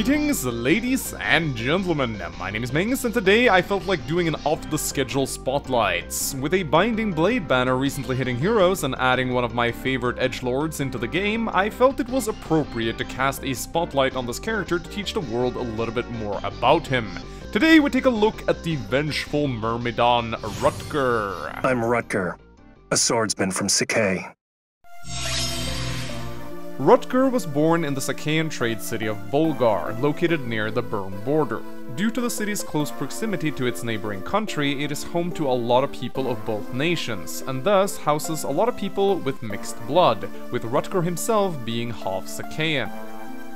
Greetings, ladies and gentlemen, my name is Mengs, and today I felt like doing an off-the-schedule spotlight. With a Binding Blade banner recently hitting Heroes and adding one of my favorite edgelords into the game, I felt it was appropriate to cast a spotlight on this character to teach the world a little bit more about him. Today we take a look at the vengeful Myrmidon, Rutger. I'm Rutger, a swordsman from Sacae. Rutger was born in the Sacaen trade city of Bulgar, located near the Bern border. Due to the city's close proximity to its neighboring country, it is home to a lot of people of both nations, and thus houses a lot of people with mixed blood, with Rutger himself being half Sacaen.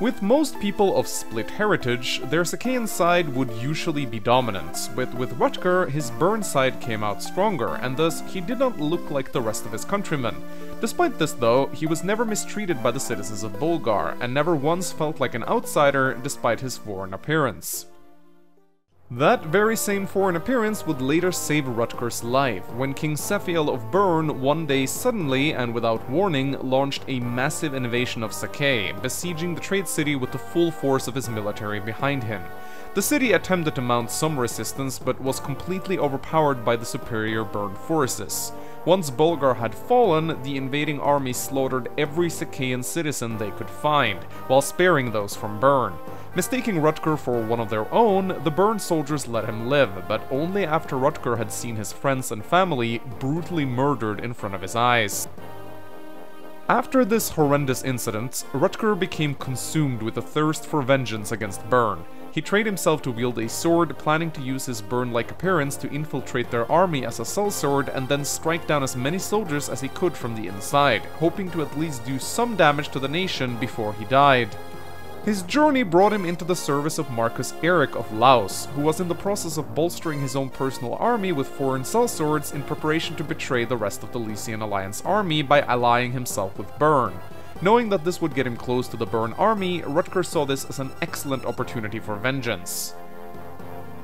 With most people of split heritage, their Sacaen side would usually be dominant, but with Rutger, his Bern side came out stronger, and thus he did not look like the rest of his countrymen. Despite this though, he was never mistreated by the citizens of Bulgar, and never once felt like an outsider despite his foreign appearance. That very same foreign appearance would later save Rutger's life, when King Sephiel of Bern one day suddenly, and without warning, launched a massive invasion of Sacae, besieging the trade city with the full force of his military behind him. The city attempted to mount some resistance, but was completely overpowered by the superior Bern forces. Once Bulgar had fallen, the invading army slaughtered every Sacaean citizen they could find, while sparing those from Bern. Mistaking Rutger for one of their own, the Bern soldiers let him live, but only after Rutger had seen his friends and family brutally murdered in front of his eyes. After this horrendous incident, Rutger became consumed with a thirst for vengeance against Bern. He trained himself to wield a sword, planning to use his Bern-like appearance to infiltrate their army as a sellsword and then strike down as many soldiers as he could from the inside, hoping to at least do some damage to the nation before he died. His journey brought him into the service of Marquess Erik of Laus, who was in the process of bolstering his own personal army with foreign sellswords in preparation to betray the rest of the Lycian Alliance army by allying himself with Bern. Knowing that this would get him close to the Bern army, Rutger saw this as an excellent opportunity for vengeance.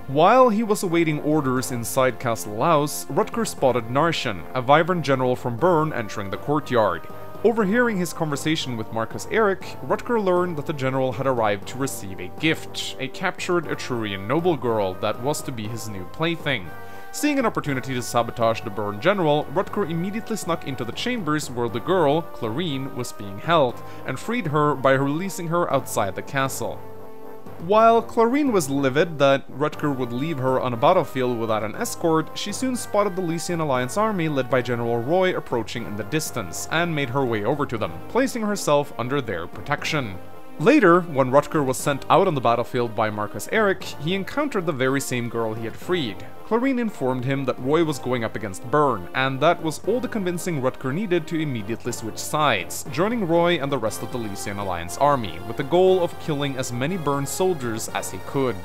While he was awaiting orders inside Castle Laus, Rutger spotted Narshan, a vibrant general from Bern, entering the courtyard. Overhearing his conversation with Marquess Erik, Rutger learned that the general had arrived to receive a gift, a captured Etrurian noble girl that was to be his new plaything. Seeing an opportunity to sabotage the Bern general, Rutger immediately snuck into the chambers where the girl, Clarine, was being held, and freed her by releasing her outside the castle. While Clarine was livid that Rutger would leave her on a battlefield without an escort, she soon spotted the Lycian Alliance army led by General Roy approaching in the distance, and made her way over to them, placing herself under their protection. Later, when Rutger was sent out on the battlefield by Marquess Erik, he encountered the very same girl he had freed. Clarine informed him that Roy was going up against Bern, and that was all the convincing Rutger needed to immediately switch sides, joining Roy and the rest of the Lycian Alliance army, with the goal of killing as many Bern soldiers as he could.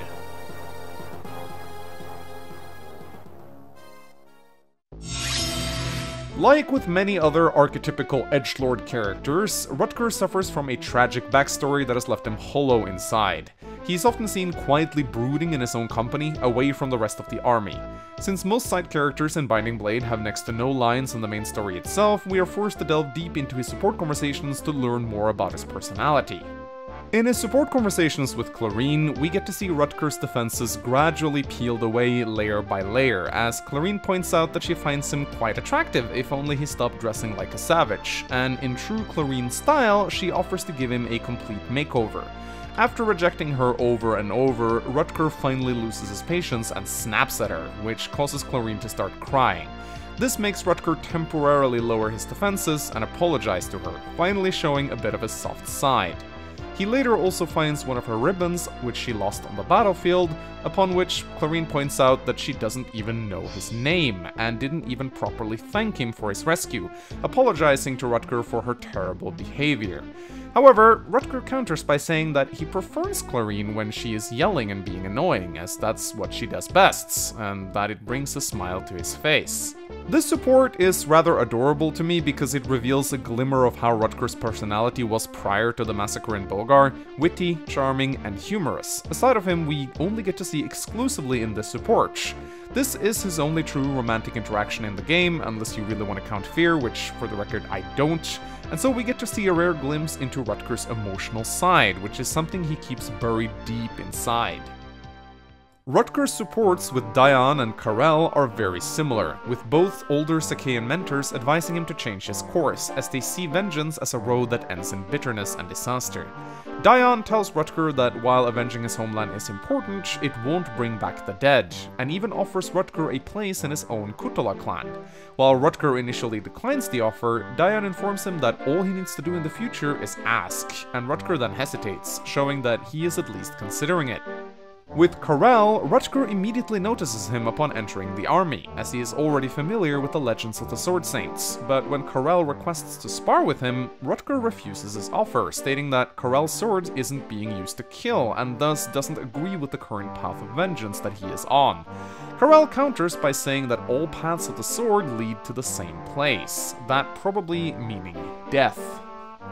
Like with many other archetypical edgelord characters, Rutger suffers from a tragic backstory that has left him hollow inside. He is often seen quietly brooding in his own company, away from the rest of the army. Since most side characters in Binding Blade have next to no lines in the main story itself, we are forced to delve deep into his support conversations to learn more about his personality. In his support conversations with Clarine, we get to see Rutger's defenses gradually peeled away layer by layer, as Clarine points out that she finds him quite attractive if only he stopped dressing like a savage, and in true Clarine style, she offers to give him a complete makeover. After rejecting her over and over, Rutger finally loses his patience and snaps at her, which causes Clarine to start crying. This makes Rutger temporarily lower his defenses and apologize to her, finally showing a bit of his soft side. He later also finds one of her ribbons, which she lost on the battlefield, upon which Clarine points out that she doesn't even know his name, and didn't even properly thank him for his rescue, apologizing to Rutger for her terrible behavior. However, Rutger counters by saying that he prefers Clarine when she is yelling and being annoying, as that's what she does best, and that it brings a smile to his face. This support is rather adorable to me because it reveals a glimmer of how Rutger's personality was prior to the massacre in Bulgar, witty, charming, and humorous. A side of him we only get to see exclusively in this support. This is his only true romantic interaction in the game, unless you really want to count Fear, which, for the record, I don't. And so we get to see a rare glimpse into Rutger's emotional side, which is something he keeps buried deep inside. Rutger's supports with Diane and Karel are very similar, with both older Sacaen mentors advising him to change his course, as they see vengeance as a road that ends in bitterness and disaster. Diane tells Rutger that while avenging his homeland is important, it won't bring back the dead, and even offers Rutger a place in his own Kutala clan. While Rutger initially declines the offer, Diane informs him that all he needs to do in the future is ask, and Rutger then hesitates, showing that he is at least considering it. With Karel, Rutger immediately notices him upon entering the army, as he is already familiar with the legends of the Sword Saints, but when Karel requests to spar with him, Rutger refuses his offer, stating that Karel's sword isn't being used to kill, and thus doesn't agree with the current path of vengeance that he is on. Karel counters by saying that all paths of the sword lead to the same place, that probably meaning death.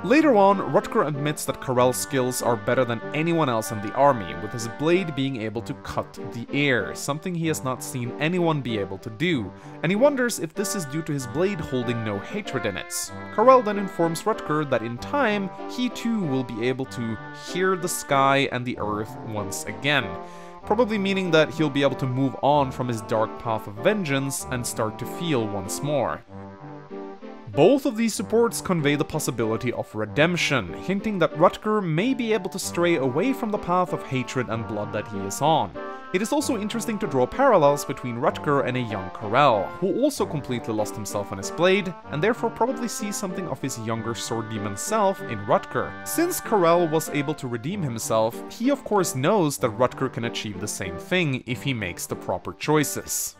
Later on, Rutger admits that Karel's skills are better than anyone else in the army, with his blade being able to cut the air, something he has not seen anyone be able to do, and he wonders if this is due to his blade holding no hatred in it. Karel then informs Rutger that in time, he too will be able to hear the sky and the earth once again, probably meaning that he'll be able to move on from his dark path of vengeance and start to feel once more. Both of these supports convey the possibility of redemption, hinting that Rutger may be able to stray away from the path of hatred and blood that he is on. It is also interesting to draw parallels between Rutger and a young Karel, who also completely lost himself on his blade, and therefore probably sees something of his younger sword demon self in Rutger. Since Karel was able to redeem himself, he of course knows that Rutger can achieve the same thing if he makes the proper choices.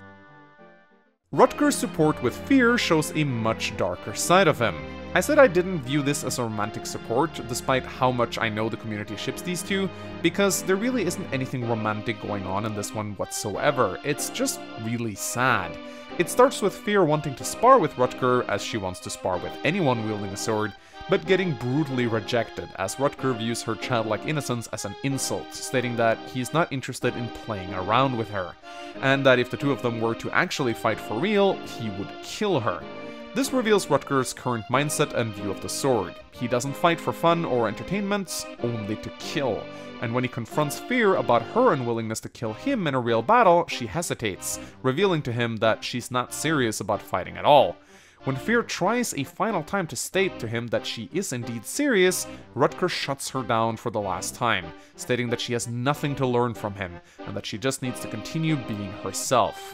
Rutger's support with Fear shows a much darker side of him. I said I didn't view this as a romantic support, despite how much I know the community ships these two, because there really isn't anything romantic going on in this one whatsoever, it's just really sad. It starts with Fear wanting to spar with Rutger, as she wants to spar with anyone wielding a sword, but getting brutally rejected, as Rutger views her childlike innocence as an insult, stating that he's not interested in playing around with her, and that if the two of them were to actually fight for real, he would kill her. This reveals Rutger's current mindset and view of the sword. He doesn't fight for fun or entertainment, only to kill. And when he confronts Fear about her unwillingness to kill him in a real battle, she hesitates, revealing to him that she's not serious about fighting at all. When Fear tries a final time to state to him that she is indeed serious, Rutger shuts her down for the last time, stating that she has nothing to learn from him, and that she just needs to continue being herself.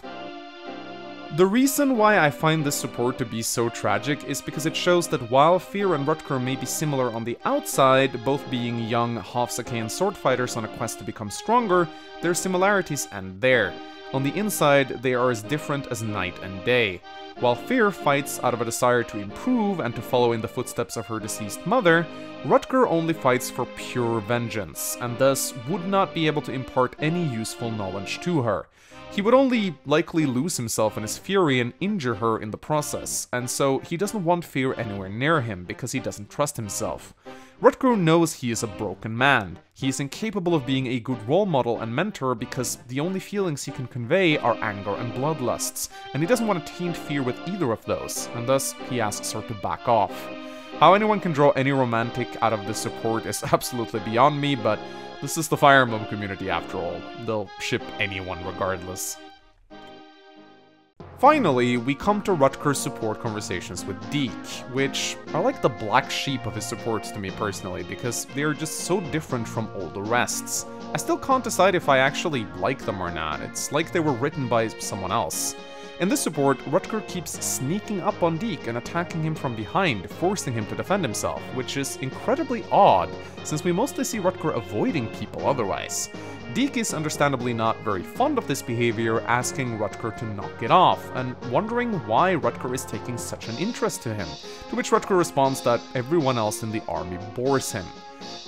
The reason why I find this support to be so tragic is because it shows that while Fear and Rutger may be similar on the outside, both being young, half-Sacaen sword fighters on a quest to become stronger, their similarities end there. On the inside, they are as different as night and day. While Fear fights out of a desire to improve and to follow in the footsteps of her deceased mother, Rutger only fights for pure vengeance, and thus would not be able to impart any useful knowledge to her. He would only likely lose himself in his fury and injure her in the process, and so he doesn't want Fear anywhere near him because he doesn't trust himself. Rutger knows he is a broken man. He is incapable of being a good role model and mentor because the only feelings he can convey are anger and bloodlusts, and he doesn't want to taint Fear with either of those, and thus he asks her to back off. How anyone can draw any romantic out of this support is absolutely beyond me, but this is the Fire Emblem community after all. They'll ship anyone regardless. Finally, we come to Rutger's support conversations with Deke, which are like the black sheep of his supports to me personally, because they are just so different from all the rests. I still can't decide if I actually like them or not, it's like they were written by someone else. In this support, Rutger keeps sneaking up on Deke and attacking him from behind, forcing him to defend himself, which is incredibly odd, since we mostly see Rutger avoiding people otherwise. Deke is understandably not very fond of this behavior, asking Rutger to knock it off, and wondering why Rutger is taking such an interest to him, to which Rutger responds that everyone else in the army bores him.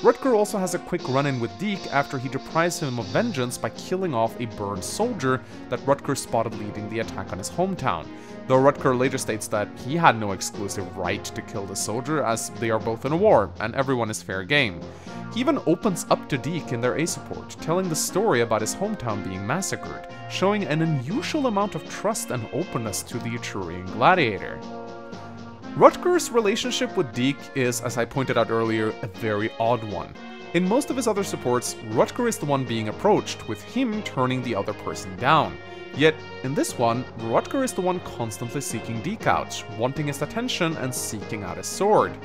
Rutger also has a quick run-in with Deke after he deprives him of vengeance by killing off a Bern soldier that Rutger spotted leading the attack on his hometown, though Rutger later states that he had no exclusive right to kill the soldier as they are both in a war and everyone is fair game. He even opens up to Deke in their A support, telling the story about his hometown being massacred, showing an unusual amount of trust and openness to the Etrurian gladiator. Rutger's relationship with Deke is, as I pointed out earlier, a very odd one. In most of his other supports, Rutger is the one being approached, with him turning the other person down. Yet, in this one, Rutger is the one constantly seeking Deke out, wanting his attention and seeking out his sword.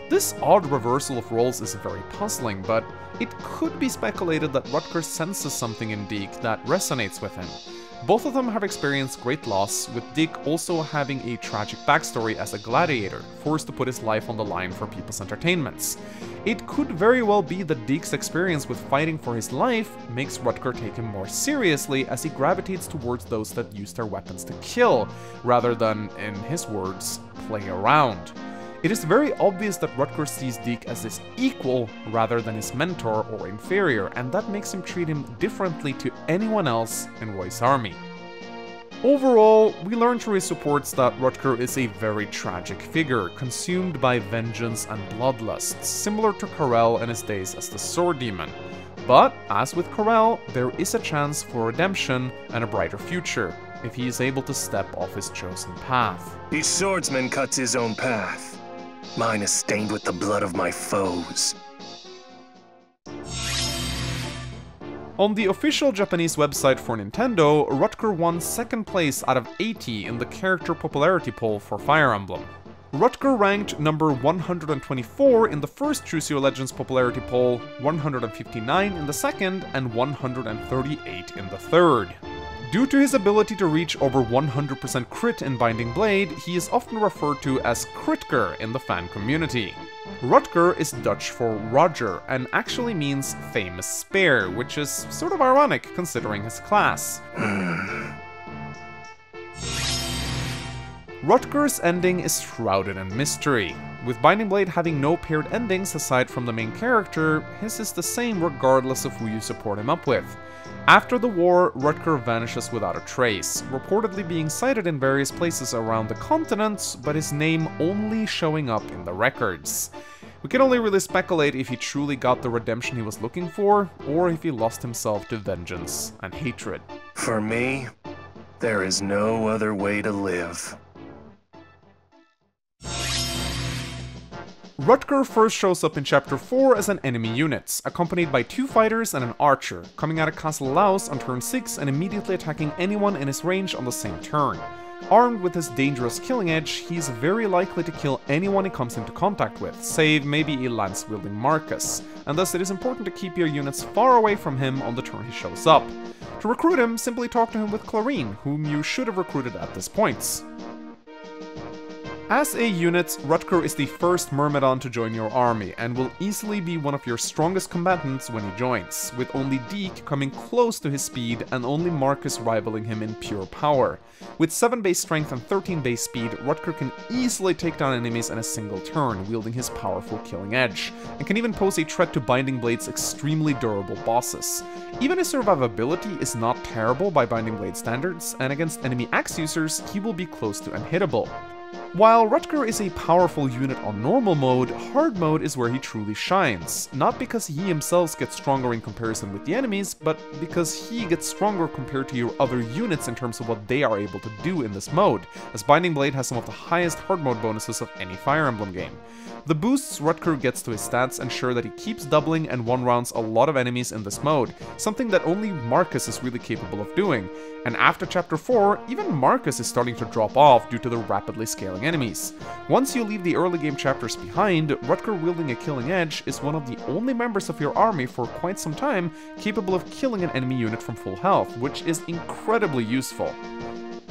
This odd reversal of roles is very puzzling, but it could be speculated that Rutger senses something in Deke that resonates with him. Both of them have experienced great loss, with Deke also having a tragic backstory as a gladiator, forced to put his life on the line for people's entertainments. It could very well be that Deke's experience with fighting for his life makes Rutger take him more seriously as he gravitates towards those that use their weapons to kill, rather than, in his words, play around. It is very obvious that Rutger sees Deke as his equal rather than his mentor or inferior, and that makes him treat him differently to anyone else in Roy's army. Overall, we learn through his supports that Rutger is a very tragic figure, consumed by vengeance and bloodlust, similar to Corel in his days as the Sword Demon. But, as with Corel, there is a chance for redemption and a brighter future, if he is able to step off his chosen path. Each swordsman cuts his own path. Mine is stained with the blood of my foes. On the official Japanese website for Nintendo, Rutger won 2nd place out of 80 in the character popularity poll for Fire Emblem. Rutger ranked number 124 in the first Choose Your Legends popularity poll, 159 in the second, and 138 in the third. Due to his ability to reach over 100% crit in Binding Blade, he is often referred to as Critger in the fan community. Rutger is Dutch for Roger, and actually means famous spare, which is sort of ironic considering his class. Rutger's ending is shrouded in mystery. With Binding Blade having no paired endings aside from the main character, his is the same regardless of who you support him up with. After the war, Rutger vanishes without a trace, reportedly being cited in various places around the continent, but his name only showing up in the records. We can only really speculate if he truly got the redemption he was looking for, or if he lost himself to vengeance and hatred. For me, there is no other way to live. Rutger first shows up in Chapter 4 as an enemy unit, accompanied by 2 fighters and an archer, coming out of Castle Laus on turn 6 and immediately attacking anyone in his range on the same turn. Armed with his dangerous killing edge, he's very likely to kill anyone he comes into contact with, save maybe a lance-wielding Marquess, and thus it is important to keep your units far away from him on the turn he shows up. To recruit him, simply talk to him with Clarine, whom you should have recruited at this point. As a unit, Rutger is the first Myrmidon to join your army, and will easily be one of your strongest combatants when he joins, with only Deke coming close to his speed and only Marquess rivaling him in pure power. With 7 base strength and 13 base speed, Rutger can easily take down enemies in a single turn, wielding his powerful killing edge, and can even pose a threat to Binding Blade's extremely durable bosses. Even his survivability is not terrible by Binding Blade standards, and against enemy axe users, he will be close to unhittable. While Rutger is a powerful unit on normal mode, hard mode is where he truly shines. Not because he himself gets stronger in comparison with the enemies, but because he gets stronger compared to your other units in terms of what they are able to do in this mode, as Binding Blade has some of the highest hard mode bonuses of any Fire Emblem game. The boosts Rutger gets to his stats ensure that he keeps doubling and one-rounds a lot of enemies in this mode, something that only Marquess is really capable of doing, and after Chapter 4, even Marquess is starting to drop off due to the rapidly scaling enemies. Once you leave the early game chapters behind, Rutger wielding a killing edge is one of the only members of your army for quite some time capable of killing an enemy unit from full health, which is incredibly useful.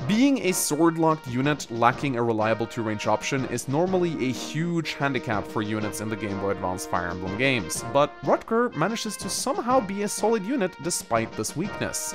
Being a sword-locked unit lacking a reliable 2-range option is normally a huge handicap for units in the Game Boy Advance Fire Emblem games, but Rutger manages to somehow be a solid unit despite this weakness.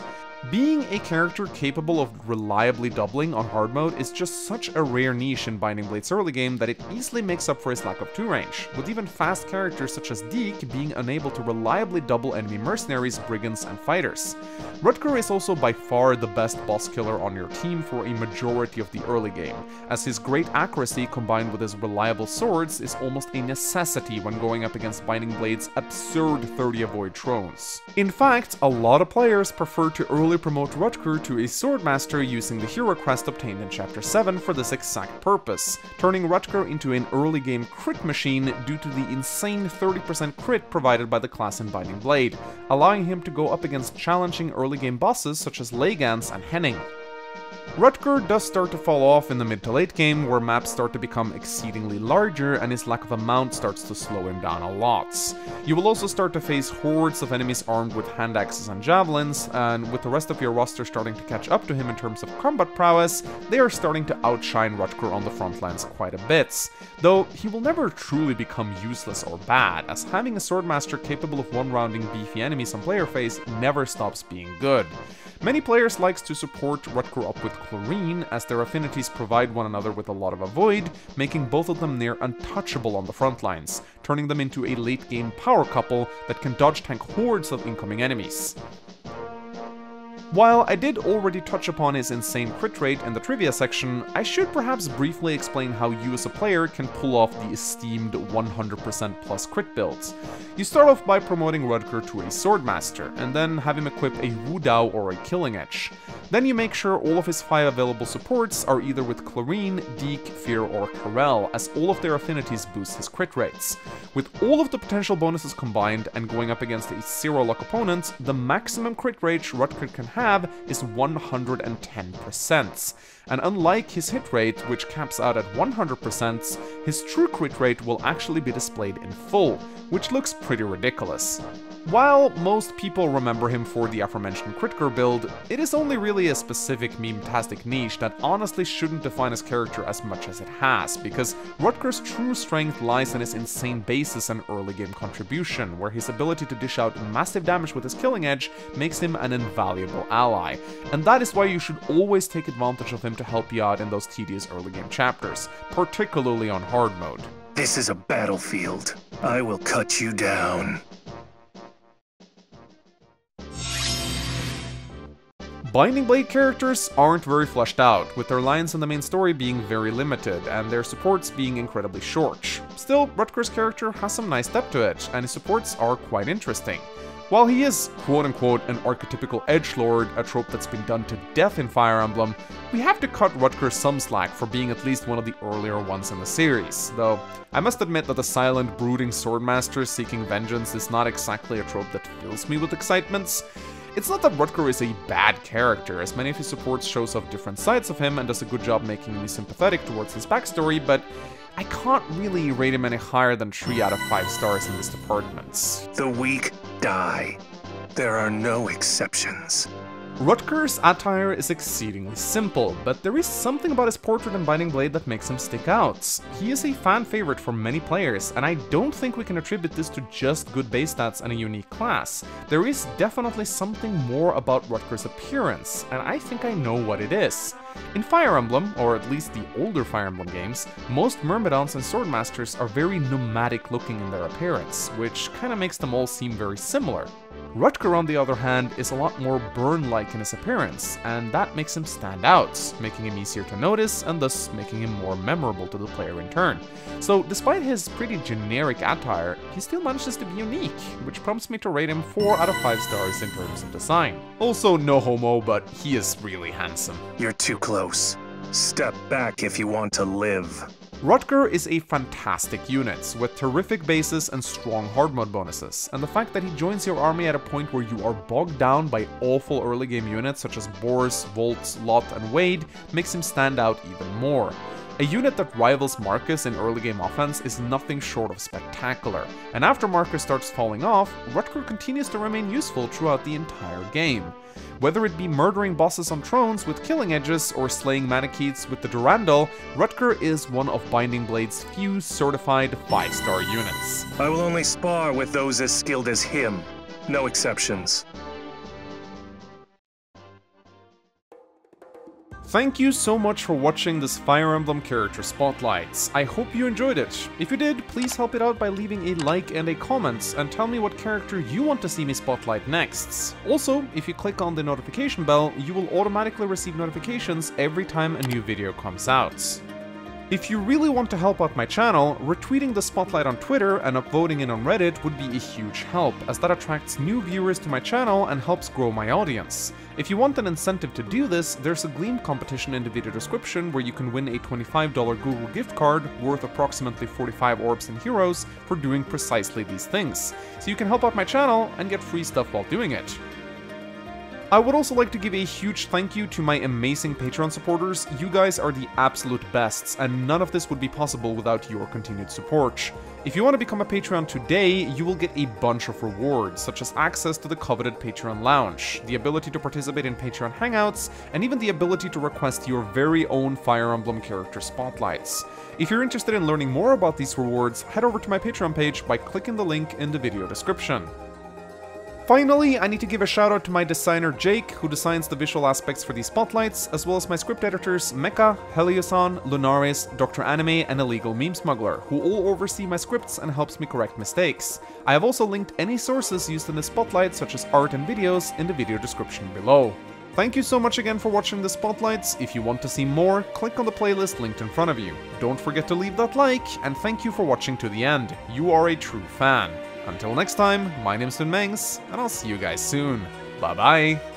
Being a character capable of reliably doubling on hard mode is just such a rare niche in Binding Blade's early game that it easily makes up for his lack of 2 range, with even fast characters such as Deke being unable to reliably double enemy mercenaries, brigands, and fighters. Rutger is also by far the best boss killer on your team for a majority of the early game, as his great accuracy combined with his reliable swords is almost a necessity when going up against Binding Blade's absurd 30 avoid thrones. In fact, a lot of players prefer to early promote Rutger to a Swordmaster using the hero crest obtained in Chapter 7 for this exact purpose, turning Rutger into an early game crit machine due to the insane 30% crit provided by the class in Binding Blade, allowing him to go up against challenging early game bosses such as Leigans and Henning. Rutger does start to fall off in the mid to late game, where maps start to become exceedingly larger and his lack of a mount starts to slow him down a lot. You will also start to face hordes of enemies armed with hand axes and javelins, and with the rest of your roster starting to catch up to him in terms of combat prowess, they are starting to outshine Rutger on the front lines quite a bit. Though he will never truly become useless or bad, as having a Swordmaster capable of one-rounding beefy enemies on player phase never stops being good. Many players likes to support Rutger up with Clarine, as their affinities provide one another with a lot of avoid, making both of them near untouchable on the front lines, turning them into a late game power couple that can dodge tank hordes of incoming enemies. While I did already touch upon his insane crit rate in the trivia section, I should perhaps briefly explain how you as a player can pull off the esteemed 100% plus crit builds. You start off by promoting Rutger to a Swordmaster, and then have him equip a Wudao or a Killing Edge. Then you make sure all of his 5 available supports are either with Clarine, Deke, Fear, or Karel, as all of their affinities boost his crit rates. With all of the potential bonuses combined and going up against a zero-luck opponent, the maximum crit rate Rutger can have is 110%. And unlike his hit rate, which caps out at 100%, his true crit rate will actually be displayed in full, which looks pretty ridiculous. While most people remember him for the aforementioned Rutger build, it is only really a specific meme-tastic niche that honestly shouldn't define his character as much as it has, because Rutger's true strength lies in his insane basis and early game contribution, where his ability to dish out massive damage with his Killing Edge makes him an invaluable ally, and that is why you should always take advantage of him to help you out in those tedious early game chapters, particularly on hard mode. This is a battlefield. I will cut you down. Binding Blade characters aren't very fleshed out, with their lines in the main story being very limited, and their supports being incredibly short. Still, Rutger's character has some nice depth to it, and his supports are quite interesting. While he is quote-unquote an archetypical edgelord, a trope that's been done to death in Fire Emblem, we have to cut Rutger some slack for being at least one of the earlier ones in the series, though I must admit that the silent, brooding swordmaster seeking vengeance is not exactly a trope that fills me with excitement. It's not that Rutger is a bad character, as many of his supports shows off different sides of him and does a good job making me sympathetic towards his backstory, but I can't really rate him any higher than 3 out of 5 stars in this department. The weak die. There are no exceptions. Rutger's attire is exceedingly simple, but there is something about his portrait in Binding Blade that makes him stick out. He is a fan favorite for many players, and I don't think we can attribute this to just good base stats and a unique class. There is definitely something more about Rutger's appearance, and I think I know what it is. In Fire Emblem, or at least the older Fire Emblem games, most Myrmidons and Swordmasters are very nomadic looking in their appearance, which kinda makes them all seem very similar. Rutger, on the other hand, is a lot more Bern-like in his appearance, and that makes him stand out, making him easier to notice and thus making him more memorable to the player in turn. So despite his pretty generic attire, he still manages to be unique, which prompts me to rate him 4 out of 5 stars in terms of design. Also, no homo, but he is really handsome. You're too close. Step back if you want to live. Rutger is a fantastic unit, with terrific bases and strong hard mode bonuses, and the fact that he joins your army at a point where you are bogged down by awful early game units such as Boars, Volts, Lot, and Wade makes him stand out even more. A unit that rivals Marquess in early game offense is nothing short of spectacular, and after Marquess starts falling off, Rutger continues to remain useful throughout the entire game. Whether it be murdering bosses on thrones with Killing Edges or slaying Manichees with the Durandal, Rutger is one of Binding Blade's few certified 5-star units. I will only spar with those as skilled as him. No exceptions. Thank you so much for watching this Fire Emblem character spotlights. I hope you enjoyed it. If you did, please help it out by leaving a like and a comment, and tell me what character you want to see me spotlight next. Also, if you click on the notification bell, you will automatically receive notifications every time a new video comes out. If you really want to help out my channel, retweeting the spotlight on Twitter and upvoting it on Reddit would be a huge help, as that attracts new viewers to my channel and helps grow my audience. If you want an incentive to do this, there's a Gleam competition in the video description where you can win a $25 Google gift card worth approximately 45 orbs and heroes for doing precisely these things, so you can help out my channel and get free stuff while doing it. I would also like to give a huge thank you to my amazing Patreon supporters. You guys are the absolute bests, and none of this would be possible without your continued support. If you want to become a Patreon today, you will get a bunch of rewards, such as access to the coveted Patreon Lounge, the ability to participate in Patreon Hangouts, and even the ability to request your very own Fire Emblem character spotlights. If you're interested in learning more about these rewards, head over to my Patreon page by clicking the link in the video description. Finally, I need to give a shout out to my designer Jake, who designs the visual aspects for these spotlights, as well as my script editors Mecha, Heliosan, Lunaris, Dr. Anime, and Illegal Meme Smuggler, who all oversee my scripts and helps me correct mistakes. I have also linked any sources used in the spotlight, such as art and videos, in the video description below. Thank you so much again for watching the spotlights. If you want to see more, click on the playlist linked in front of you. Don't forget to leave that like, and thank you for watching to the end. You are a true fan. Until next time, my name's Mengs, and I'll see you guys soon. Bye bye!